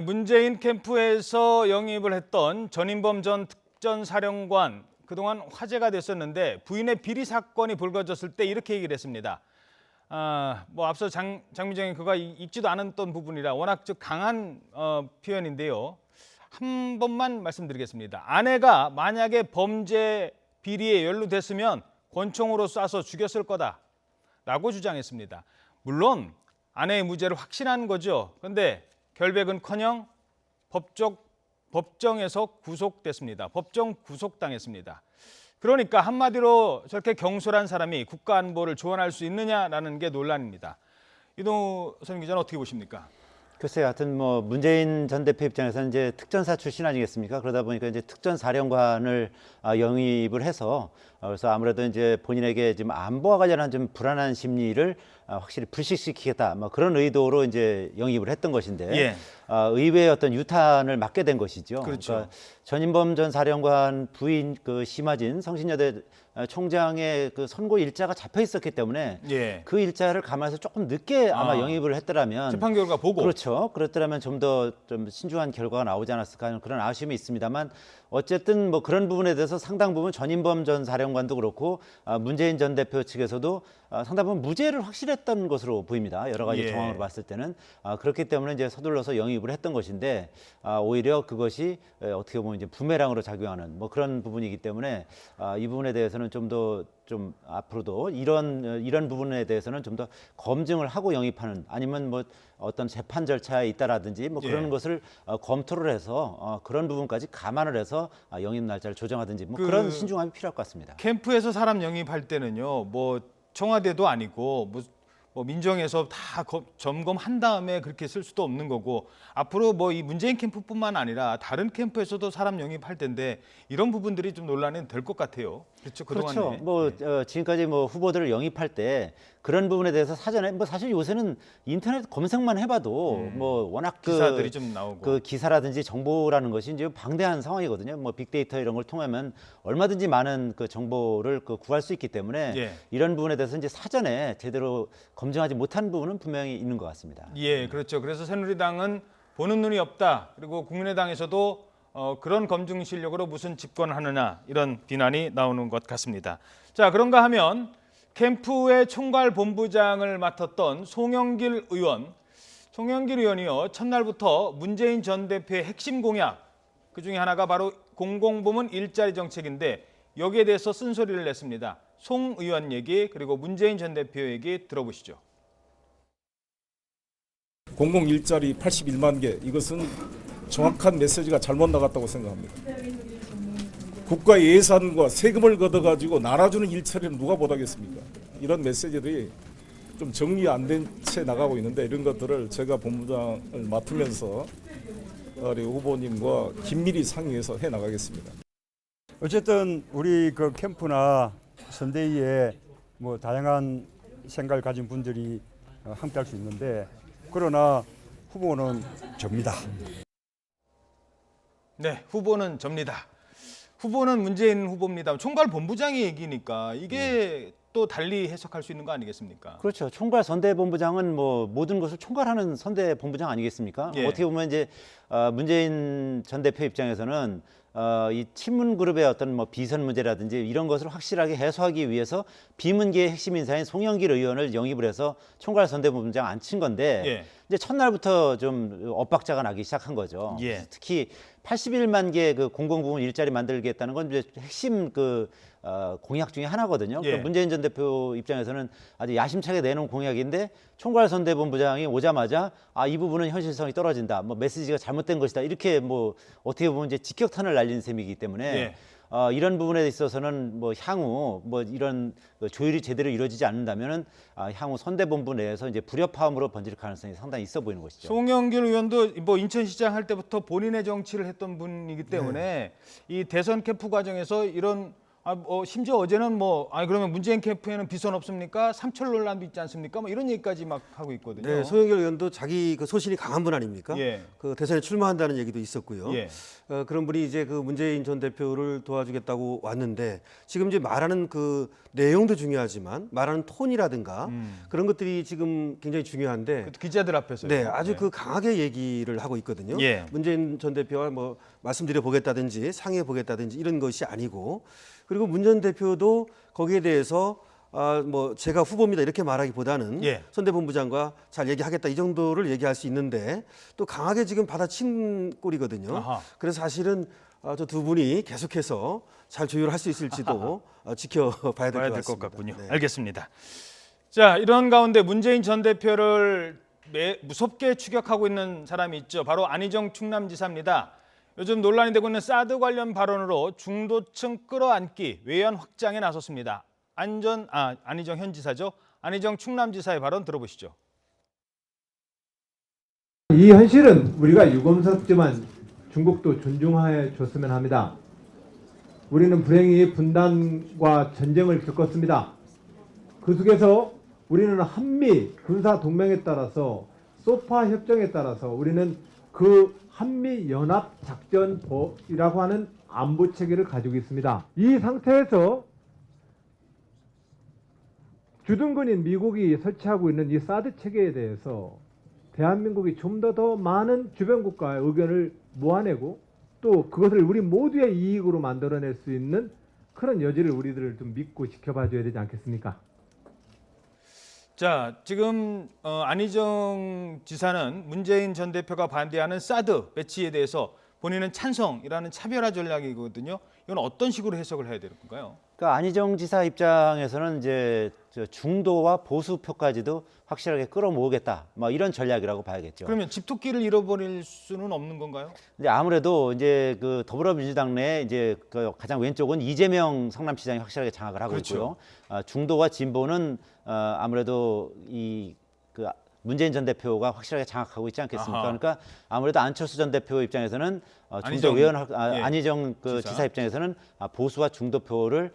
문재인 캠프에서 영입을 했던 전인범 전 특전사령관 그동안 화제가 됐었는데 부인의 비리 사건이 불거졌을 때 이렇게 얘기를 했습니다. 앞서 장미정이 그가 읽지도 않았던 부분이라 워낙 강한 표현인데요. 한 번만 말씀드리겠습니다. 아내가 만약에 범죄 비리에 연루됐으면 권총으로 쏴서 죽였을 거다라고 주장했습니다. 물론 아내의 무죄를 확신한 거죠. 그런데 결백은커녕 법정에서 구속됐습니다. 법정 구속당했습니다. 그러니까 한마디로 저렇게 경솔한 사람이 국가안보를 조언할 수 있느냐라는 게 논란입니다. 이동우 선임 기자는 어떻게 보십니까? 글쎄요, 하여튼 문재인 전 대표 입장에서는 이제 특전사 출신 아니겠습니까? 그러다 보니까 이제 특전사령관을 영입을 해서 그래서 아무래도 이제 본인에게 지금 안보와 관련한 좀 불안한 심리를 확실히 불식시키겠다, 그런 의도로 이제 영입을 했던 것인데, 예. 의외의 어떤 유탄을 맞게 된 것이죠. 그렇죠. 그러니까 전인범 전 사령관 부인 심하진 성신여대 총장의 선고 일자가 잡혀 있었기 때문에 예. 그 일자를 감안해서 조금 늦게 아마 영입을 했더라면 재판 결과 보고 그렇죠. 그렇더라면 좀 더 신중한 결과가 나오지 않았을까 하는 그런 아쉬움이 있습니다만 어쨌든 그런 부분에 대해서 상당 부분 전인범 전 사령관도 그렇고 문재인 전 대표 측에서도 상당 부분 무죄를 확실했던 것으로 보입니다. 여러 가지 예. 정황으로 봤을 때는 그렇기 때문에 이제 서둘러서 영입을 했던 것인데 오히려 그것이 어떻게 보면 이제 부메랑으로 작용하는 그런 부분이기 때문에 이 부분에 대해서는 좀 앞으로도 이런 부분에 대해서는 좀 더 검증을 하고 영입하는 아니면 어떤 재판 절차에 있다라든지 그런 예. 것을 검토를 해서 그런 부분까지 감안을 해서 영입 날짜를 조정하든지 그런 신중함이 필요할 것 같습니다. 캠프에서 사람 영입할 때는요, 청와대도 아니고 민정에서 다 점검한 다음에 그렇게 쓸 수도 없는 거고 앞으로 이 문재인 캠프뿐만 아니라 다른 캠프에서도 사람 영입할 텐데 이런 부분들이 좀 논란이 될 것 같아요. 그렇죠. 그렇죠. 그동안에. 지금까지 후보들을 영입할 때 그런 부분에 대해서 사전에 사실 요새는 인터넷 검색만 해봐도 워낙 기사들이 좀 나오고 그 기사라든지 정보라는 것이 이제 방대한 상황이거든요. 빅데이터 이런 걸 통하면 얼마든지 많은 그 정보를 구할 수 있기 때문에 예. 이런 부분에 대해서 이제 사전에 제대로 검증하지 못한 부분은 분명히 있는 것 같습니다. 예, 그렇죠. 그래서 새누리당은 보는 눈이 없다. 그리고 국민의당에서도 그런 검증 실력으로 무슨 집권을 하느냐 이런 비난이 나오는 것 같습니다. 자, 그런가 하면 캠프의 총괄본부장을 맡았던 송영길 의원이요 첫날부터 문재인 전 대표의 핵심 공약 그중에 하나가 바로 공공부문 일자리 정책인데 여기에 대해서 쓴소리를 냈습니다. 송 의원 얘기 그리고 문재인 전 대표 얘기 들어보시죠. 공공 일자리 81만 개 이것은 정확한 메시지가 잘못 나갔다고 생각합니다. 국가 예산과 세금을 걷어가지고 나눠주는 일처리는 누가 못하겠습니까? 이런 메시지들이 좀 정리 안 된 채 나가고 있는데 이런 것들을 제가 본부장을 맡으면서 우리 후보님과 긴밀히 상의해서 해 나가겠습니다. 어쨌든 우리 그 캠프나 선대위에 다양한 생각을 가진 분들이 함께할 수 있는데 그러나 후보는 접니다. 네, 후보는 접니다. 후보는 문재인 후보입니다. 총괄본부장의 얘기니까 이게 또 달리 해석할 수 있는 거 아니겠습니까? 그렇죠. 총괄 선대본부장은 모든 것을 총괄하는 선대본부장 아니겠습니까? 예. 어떻게 보면 이제 문재인 전 대표 입장에서는 이 친문그룹의 어떤 비선 문제라든지 이런 것을 확실하게 해소하기 위해서 비문계의 핵심 인사인 송영길 의원을 영입을 해서 총괄 선대본부장 앉힌 건데 예. 이제 첫날부터 좀 엇박자가 나기 시작한 거죠. 예. 특히 81만 개 공공부문 일자리 만들겠다는 건 이제 핵심 공약 중에 하나거든요. 예. 그러니까 문재인 전 대표 입장에서는 아주 야심차게 내놓은 공약인데 총괄선대본부장이 오자마자 이 부분은 현실성이 떨어진다, 메시지가 잘못된 것이다 이렇게 어떻게 보면 이제 직격탄을 날린 셈이기 때문에 예. 이런 부분에 있어서는 향후 이런 조율이 제대로 이루어지지 않는다면은 향후 선대본부 내에서 이제 불협화음으로 번질 가능성이 상당히 있어 보이는 것이죠. 송영길 의원도 인천시장 할 때부터 본인의 정치를 했던 분이기 때문에 이 대선 캠프 과정에서 이런 심지어 어제는 그러면 문재인 캠프에는 비선 없습니까? 삼철 논란도 있지 않습니까? 뭐 이런 얘기까지 막 하고 있거든요. 네, 송영길 의원도 자기 그 소신이 강한 분 아닙니까? 예. 그 대선에 출마한다는 얘기도 있었고요. 예. 그런 분이 이제 그 문재인 전 대표를 도와주겠다고 왔는데 지금 이제 말하는 그 내용도 중요하지만 말하는 톤이라든가 그런 것들이 지금 굉장히 중요한데 그 기자들 앞에서 네, 아주 그 강하게 얘기를 하고 있거든요. 예. 문재인 전 대표와 뭐 말씀드려 보겠다든지 상의해 보겠다든지 이런 것이 아니고 그리고 문 전 대표도 거기에 대해서 뭐 제가 후보입니다 이렇게 말하기보다는 예. 선대본부장과 잘 얘기하겠다 이 정도를 얘기할 수 있는데 또 강하게 지금 받아친 꼴이거든요. 아하. 그래서 사실은 저 두 분이 계속해서 잘 조율할 수 있을지도 지켜봐야 될 것 같습니다. 같군요. 네. 알겠습니다. 자, 이런 가운데 문재인 전 대표를 무섭게 추격하고 있는 사람이 있죠. 바로 안희정 충남지사입니다. 요즘 논란이 되고 있는 사드 관련 발언으로 중도층 끌어안기, 외연 확장에 나섰습니다. 안희정 현 지사죠. 안희정 충남지사의 발언 들어보시죠. 이 현실은 우리가 유검스럽지만 중국도 존중해 줬으면 합니다. 우리는 불행히 분단과 전쟁을 겪었습니다. 그 속에서 우리는 한미 군사 동맹에 따라서 소파 협정에 따라서 우리는 그 한미 연합 작전법이라고 하는 안보 체계를 가지고 있습니다. 이 상태에서 주둔군인 미국이 설치하고 있는 이 사드 체계에 대해서 대한민국이 좀 더 많은 주변 국가의 의견을 모아내고 또 그것을 우리 모두의 이익으로 만들어낼 수 있는 그런 여지를 우리들을 좀 믿고 지켜봐 줘야 되지 않겠습니까? 자, 지금 안희정 지사는 문재인 전 대표가 반대하는 사드 배치에 대해서 본인은 찬성이라는 차별화 전략이거든요. 이건 어떤 식으로 해석을 해야 되는 건가요? 그러니까 안희정 지사 입장에서는 이제 중도와 보수표까지도 확실하게 끌어모으겠다, 뭐 이런 전략이라고 봐야겠죠. 그러면 집토끼를 잃어버릴 수는 없는 건가요? 이제 아무래도 이제 그 더불어민주당 내 이제 그 가장 왼쪽은 이재명 성남시장이 확실하게 장악을 하고 그렇죠. 있고요. 중도와 진보는 아무래도 그 문재인 전 대표가 확실하게 장악하고 있지 않겠습니까? 아하. 그러니까 아무래도 안철수 전 대표 입장에서는 안희정, 안희정 그 지사. 지사 입장에서는 보수와 중도표를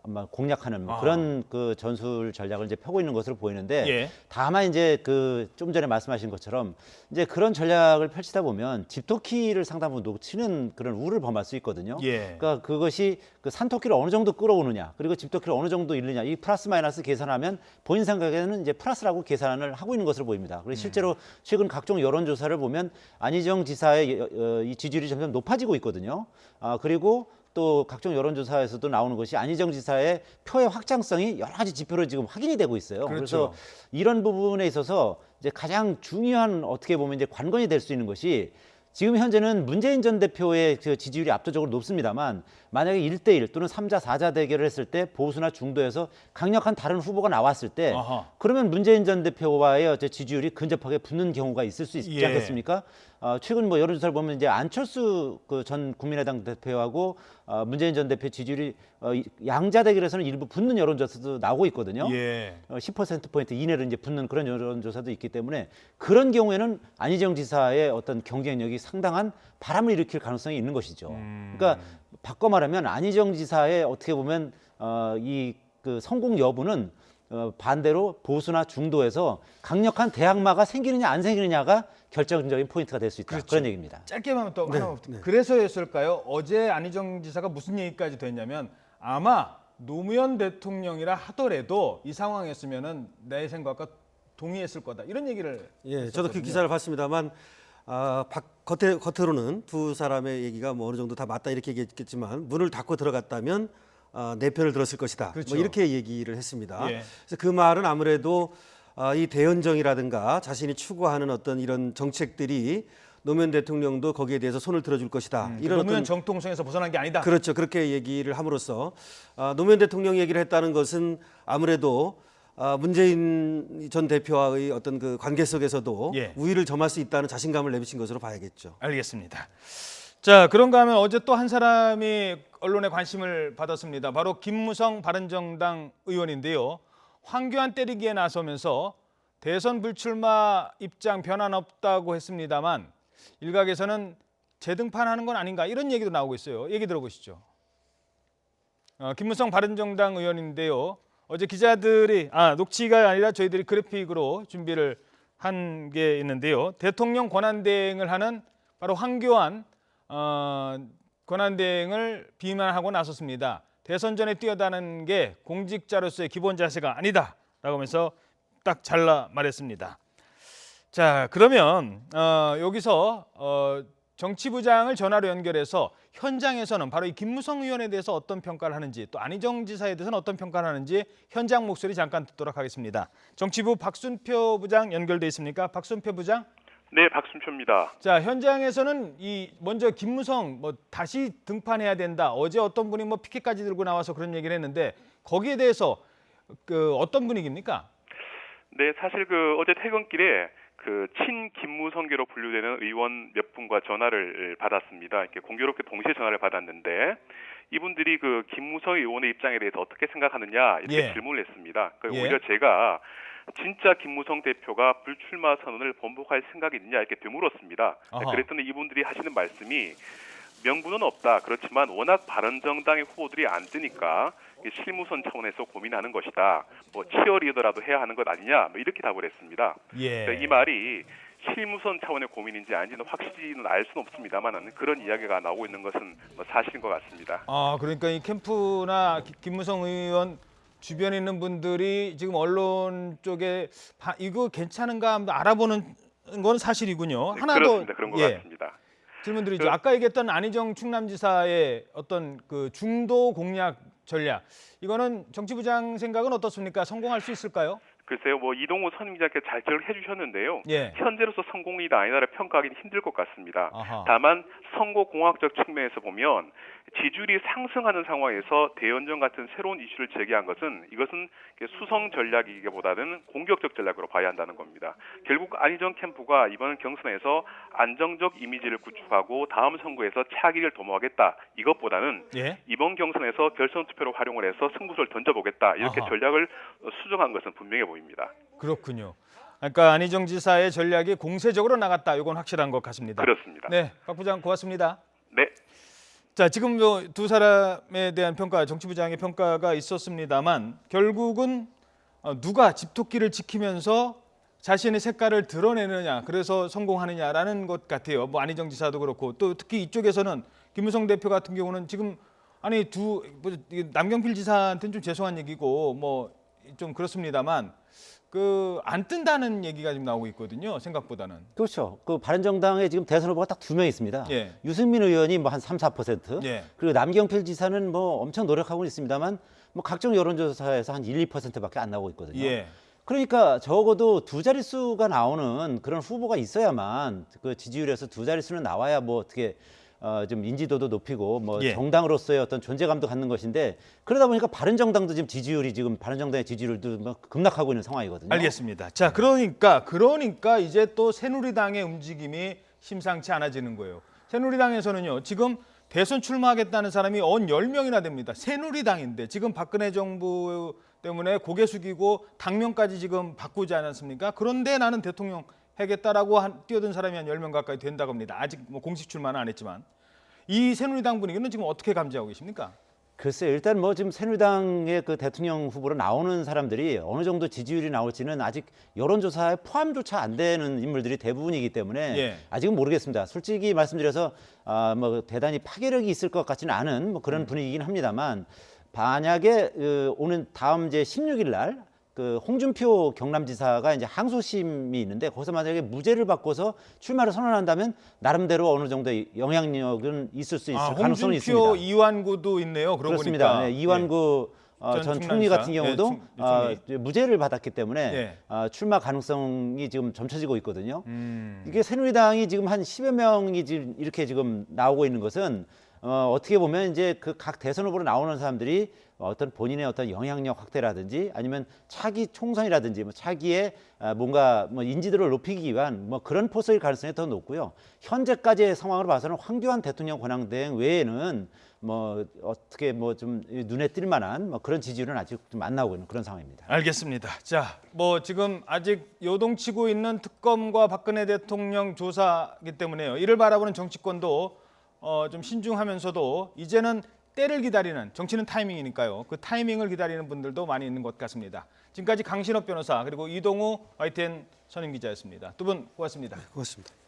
아마 공략하는 뭐 아하. 그런 그 전술 전략을 이제 펴고 있는 것으로 보이는데 예. 다만 이제 그 좀 전에 말씀하신 것처럼 이제 그런 전략을 펼치다 보면 집토끼를 상당 부분 놓치는 그런 우를 범할 수 있거든요. 예. 그러니까 그것이 그 산토끼를 어느 정도 끌어오느냐, 그리고 집토끼를 어느 정도 잃느냐, 이 플러스 마이너스 계산하면 본인 생각에는 이제 플러스라고 계산을 하고 있는 것으로 보입니다. 그리고 실제로 최근 각종 여론조사를 보면 안희정 지사의 이 지지율이 점점 높아지고 있거든요. 그리고 또 각종 여론조사에서도 나오는 것이 안희정 지사의 표의 확장성이 여러 가지 지표로 지금 확인이 되고 있어요. 그렇죠. 그래서 이런 부분에 있어서 이제 가장 중요한 어떻게 보면 이제 관건이 될 수 있는 것이 지금 현재는 문재인 전 대표의 그 지지율이 압도적으로 높습니다만 만약에 1대1 또는 3자, 4자 대결을 했을 때 보수나 중도에서 강력한 다른 후보가 나왔을 때 아하. 그러면 문재인 전 대표와의 어째 지지율이 근접하게 붙는 경우가 있을 수 있지 예. 않겠습니까? 최근 뭐 여론조사를 보면 이제 안철수 그 전 국민의당 대표하고 문재인 전 대표 지지율이 양자 대결에서는 일부 붙는 여론조사도 나오고 있거든요. 예. 10%포인트 이내로 이제 붙는 그런 여론조사도 있기 때문에 그런 경우에는 안희정 지사의 어떤 경쟁력이 상당한 바람을 일으킬 가능성이 있는 것이죠. 그러니까 바꿔 말하면 안희정 지사의 어떻게 보면 이 그 성공 여부는 반대로 보수나 중도에서 강력한 대항마가 생기느냐 안 생기느냐가 결정적인 포인트가 될 수 있다. 그렇죠. 그런 얘기입니다. 짧게만 또 하나. 그래서였을까요? 어제 안희정 지사가 무슨 얘기까지 됐냐면 아마 노무현 대통령이라 하더라도 이 상황이었으면은 내 생각과 동의했을 거다. 이런 얘기를 예, 저도 그 했었거든요. 기사를 봤습니다만 겉으로는 두 사람의 얘기가 뭐 어느 정도 다 맞다 이렇게 얘기했겠지만 문을 닫고 들어갔다면 내 편을 들었을 것이다. 그렇죠. 뭐 이렇게 얘기를 했습니다. 예. 그래서 그 말은 아무래도 이 대연정이라든가 자신이 추구하는 어떤 이런 정책들이 노무현 대통령도 거기에 대해서 손을 들어줄 것이다. 이런 노무현 어떤 정통성에서 벗어난 게 아니다. 그렇죠. 그렇게 얘기를 함으로써 노무현 대통령 얘기를 했다는 것은 아무래도 문재인 전 대표와의 어떤 그 관계 속에서도 예. 우위를 점할 수 있다는 자신감을 내비친 것으로 봐야겠죠. 알겠습니다. 자, 그런가 하면 어제 또 한 사람이 언론의 관심을 받았습니다. 바로 김무성 바른정당 의원인데요. 황교안 때리기에 나서면서 대선 불출마 입장 변함 없다고 했습니다만 일각에서는 재등판하는 건 아닌가 이런 얘기도 나오고 있어요. 얘기 들어보시죠. 김무성 바른정당 의원인데요. 어제 기자들이 녹취가 아니라 저희들이 그래픽으로 준비를 한 게 있는데요. 대통령 권한대행을 하는 바로 황교안 권한대행을 비난하고 나섰습니다. 대선 전에 뛰어다는 게 공직자로서의 기본 자세가 아니다라고 하면서 딱 잘라 말했습니다. 자, 그러면 여기서 정치부장을 전화로 연결해서 현장에서는 바로 이 김무성 의원에 대해서 어떤 평가를 하는지, 또 안희정 지사에 대해서는 어떤 평가를 하는지 현장 목소리 잠깐 듣도록 하겠습니다. 정치부 박순표 부장 연결돼 있습니까? 박순표 부장. 네, 박순표입니다. 자, 현장에서는 먼저 김무성 다시 등판해야 된다. 어제 어떤 분이 피켓까지 들고 나와서 그런 얘기를 했는데 거기에 대해서 어떤 분위기입니까? 네, 사실 어제 퇴근길에 친 김무성계로 분류되는 의원 몇 분과 전화를 받았습니다. 이렇게 공교롭게 동시에 전화를 받았는데 이분들이 김무성 의원의 입장에 대해서 어떻게 생각하느냐 이렇게 질문을 했습니다. 오히려 제가 진짜 김무성 대표가 불출마 선언을 번복할 생각이 있느냐 이렇게 되물었습니다. 그랬더니 이분들이 하시는 말씀이 명분은 없다. 그렇지만 워낙 바른정당의 후보들이 안 뜨니까 실무선 차원에서 고민하는 것이다. 치어리더라도 해야 하는 것 아니냐 이렇게 답을 했습니다. 그러니까 이 말이 실무선 차원의 고민인지 아닌지는 확실히는 알 수는 없습니다만 그런 이야기가 나오고 있는 것은 사실인 것 같습니다. 그러니까 이 캠프나 김무성 의원 주변에 있는 분들이 지금 언론 쪽에 이거 괜찮은가 알아보는 건 사실이군요. 네, 하나 그렇습니다. 그런 것 같습니다. 질문드리죠. 아까 얘기했던 안희정 충남지사의 어떤 중도 공략 전략, 이거는 정치부장 생각은 어떻습니까? 성공할 수 있을까요? 글쎄요, 이동우 선임기자께 잘 기억을 해주셨는데요. 예. 현재로서 성공이다 아니다를 평가하기는 힘들 것 같습니다. 아하. 다만 선거공학적 측면에서 보면 지지율이 상승하는 상황에서 대연정 같은 새로운 이슈를 제기한 것은 이것은 수성 전략이기보다는 공격적 전략으로 봐야 한다는 겁니다. 결국 안희정 캠프가 이번 경선에서 안정적 이미지를 구축하고 다음 선거에서 차기를 도모하겠다. 이것보다는 이번 경선에서 결선 투표로 활용을 해서 승부수를 던져보겠다. 이렇게 전략을 수정한 것은 분명해 보입니다. 그렇군요. 그러니까 안희정 지사의 전략이 공세적으로 나갔다. 이건 확실한 것 같습니다. 그렇습니다. 네, 박 부장 고맙습니다. 네. 자, 지금 두 사람에 대한 평가, 정치부장의 평가가 있었습니다만 결국은 누가 집토끼를 지키면서 자신의 색깔을 드러내느냐, 그래서 성공하느냐라는 것 같아요. 안희정 지사도 그렇고 또 특히 이쪽에서는 김무성 대표 같은 경우는 지금 남경필 지사한테는 좀 죄송한 얘기고 좀 그렇습니다만 안 뜬다는 얘기가 지금 나오고 있거든요. 생각보다는. 그렇죠. 바른정당에 지금 대선 후보가 딱 2명 있습니다. 예. 유승민 의원이 한 3, 4%. 예. 그리고 남경필 지사는 엄청 노력하고 있습니다만 각종 여론조사에서 한 1, 2%밖에 안 나오고 있거든요. 예. 그러니까 적어도 두 자릿수가 나오는 그런 후보가 있어야만 지지율에서 두 자릿수는 나와야 어떻게 좀 인지도도 높이고 정당으로서의 어떤 존재감도 갖는 것인데, 그러다 보니까 바른정당도 지금 바른정당의 지지율도 급락하고 있는 상황이거든요. 알겠습니다. 자, 그러니까 이제 또 새누리당의 움직임이 심상치 않아지는 거예요. 새누리당에서는요, 지금 대선 출마하겠다는 사람이 10명이나 됩니다. 새누리당인데 지금 박근혜 정부 때문에 고개 숙이고 당명까지 지금 바꾸지 않았습니까? 그런데 나는 대통령 하겠다라고 뛰어든 사람이 한 10명 가까이 된다고 합니다. 아직 공식 출마는 안 했지만. 이 새누리당 분위기는 지금 어떻게 감지하고 계십니까? 글쎄요, 일단 지금 새누리당의 대통령 후보로 나오는 사람들이 어느 정도 지지율이 나올지는 아직 여론조사에 포함조차 안 되는 인물들이 대부분이기 때문에 아직은 모르겠습니다. 솔직히 말씀드려서 대단히 파괴력이 있을 것 같지는 않은 그런 분위기긴 합니다만, 만약에 오는 다음 이제 16일 날 홍준표 경남지사가 이제 항소심이 있는데 거기서 만약에 무죄를 받고서 출마를 선언한다면 나름대로 어느 정도의 영향력은 있을 수 있을 가능성이 있습니다. 홍준표 이완구도 있네요. 그렇습니다. 보니까. 네, 이완구 전 총리 같은 경우도 무죄를 받았기 때문에 출마 가능성이 지금 점쳐지고 있거든요. 이게 새누리당이 지금 한 10여 명이 지금 이렇게 지금 나오고 있는 것은 어떻게 보면 이제 각 대선 후보로 나오는 사람들이 어떤 본인의 어떤 영향력 확대라든지 아니면 차기 총선이라든지 차기의 뭔가 인지도를 높이기 위한 그런 포석일 가능성이 더 높고요. 현재까지의 상황으로 봐서는 황교안 대통령 권한대행 외에는 어떻게 좀 눈에 띌 만한 그런 지지율은 아직 좀 안 나오고 있는 그런 상황입니다. 알겠습니다. 자, 지금 아직 요동치고 있는 특검과 박근혜 대통령 조사이기 때문에요. 이를 바라보는 정치권도 좀 신중하면서도 이제는 때를 기다리는, 정치는 타이밍이니까요. 그 타이밍을 기다리는 분들도 많이 있는 것 같습니다. 지금까지 강신업 변호사 그리고 이동우 YTN 선임 기자였습니다. 두 분 고맙습니다. 고맙습니다.